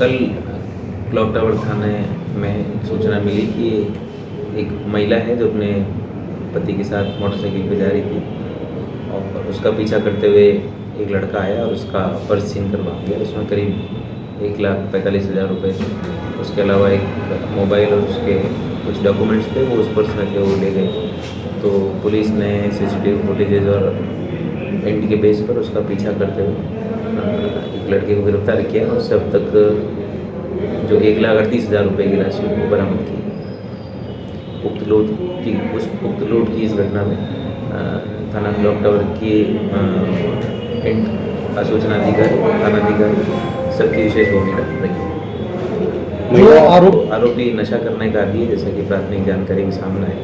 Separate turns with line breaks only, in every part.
कल clock tower थाने में सूचना मिली कि एक महिला है जो अपने पति के साथ मोटरसाइकिल पे जा रही थी और उसका पीछा करते हुए एक लड़का आया और उसका पर्स छीन कर भाग गया। उसमें करीब 1,45,000 रुपये थे। उसके अलावा एक मोबाइल और उसके कुछ डॉक्यूमेंट्स थे, वो उस पर्स में थे, वो ले गए। तो पुलिस ने सीसीटीवी फुटेजेज और एंड के बेस पर उसका पीछा करते हुए एक लड़के को गिरफ्तार किया और उससे अब तक जो 1,38,000 रुपये की राशि वो बरामद की। उक्त लूट की इस घटना में थाना क्लॉक टावर की सूचना अधिकारी, थानाधिकारी सबकी विशेष भूमिका रही। जो आरोपी नशा करने का आदी है, जैसा कि प्राथमिक जानकारी में सामने है,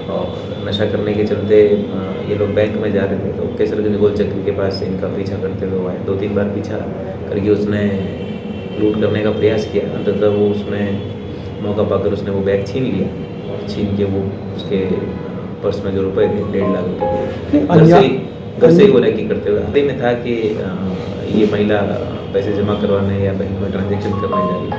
और नशा करने के चलते ये लोग बैंक में जा रहे थे तो केसरगंज गोल चक्री के पास से इनका पीछा करते हुए आए। 2-3 बार पीछा करके उसने लूट करने का प्रयास किया। अंततः वो उसमें मौका पाकर उसने वो बैग छीन लिया और छीन के वो उसके पर्स में जो रुपए थे 1.5 लाख रुपये घर से ही वो रैकी करते हुए आगे में था कि ये महिला पैसे जमा करवाने या बैंक में ट्रांजेक्शन करने जा रही है,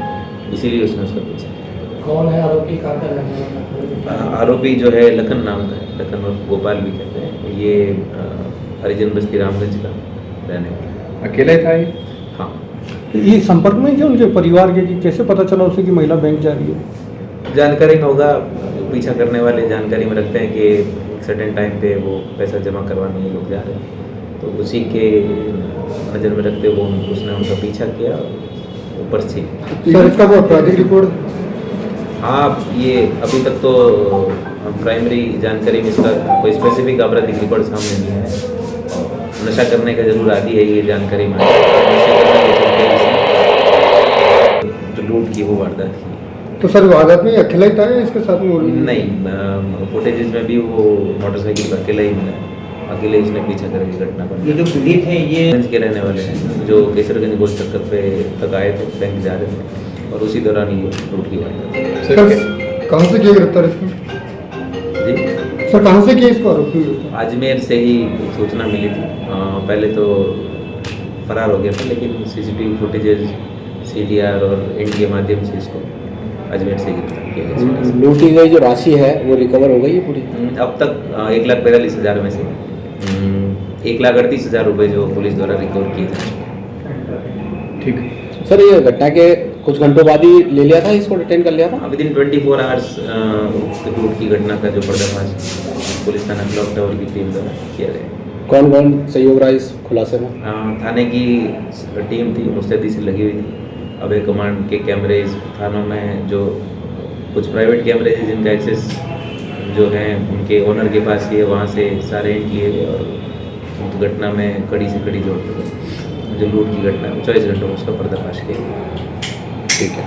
इसीलिए उसने उसका पीछा किया।
कौन है आरोपी? कहाँ का रहने वाला?
आरोपी जो है लखन नाम का है, लखन और गोपाल भी कहते हैं। ये हरिजन बस्ती रामगंज का रहने वाला।
अकेले था ये?
हाँ।
ये संपर्क में क्या उनके परिवार के, कि कैसे पता चला उसे कि महिला बैंक जा रही है?
जानकारी में होगा, पीछा करने वाले जानकारी में रखते हैं कि एक सर्टेन टाइम पे वो पैसा जमा करवाने ये लोग जा रहे हैं, तो उसी के नज़र में रखते हुए उसने उनका पीछा किया, ऊपर से।
सर इसका वो आपराधिक रिकॉर्ड?
हाँ, ये अभी तक तो प्राइमरी जानकारी में इसका कोई स्पेसिफिक आपराधिक रिकॉर्ड सामने नहीं है। नशा करने का जरूर आदी है, ये जानकारी में जो लूट की वो वारदात की।
तो सर वारदात में अकेला ही था या इसके साथ में?
नहीं, फुटेजेस में भी वो मोटरसाइकिल पर अकेला ही मिला, अकेले इसने पीछा करके घटना पर।
ये जो पीड़ित है ये
गंज के रहने वाले हैं जो केसरगंज गोल चक्कर पे तक आए थे, बैंक जा रहे थे और उसी दौरान ये लूट की वारदात।
सर कहाँ से किया गिरफ्तार इसको?
जी
सर कहाँ से किया इसको आरोपी?
अजमेर से ही सूचना मिली थी। पहले तो फरार हो गया था, लेकिन सीसीटीवी फुटेजेस, CDR और एंड के माध्यम से इसको अजमेर से गिरफ्तार किया गया।
लूटी गई जो राशि है वो रिकवर हो गई है पूरी?
अब तक 1,45,000 में से 1,38,000 रुपये जो पुलिस द्वारा रिकवर किए थे।
ठीक।
सर ये घटना के कुछ घंटों बाद ही ले लिया था, इसको डिटेन कर लिया था?
विद इन 24 आवर्स लूट की घटना का जो पर्दाफाश पुलिस थाना क्लॉक टावर की टीम द्वारा किया गया।
कौन कौन सहयोग रहा इस खुलासे में?
थाने की टीम थी, मुस्तैदी से लगी हुई थी। अभय कमांड के कैमरेज थानों में, जो कुछ प्राइवेट कैमरेज जिनका एक्सेस जो है उनके ओनर के पास ही है, वहाँ से सारे एंड लिए गए और उस घटना में कड़ी से कड़ी जोड़ते हुए जो लूट की घटना 24 घंटों में उसका पर्दाफाश किया।
ठीक है।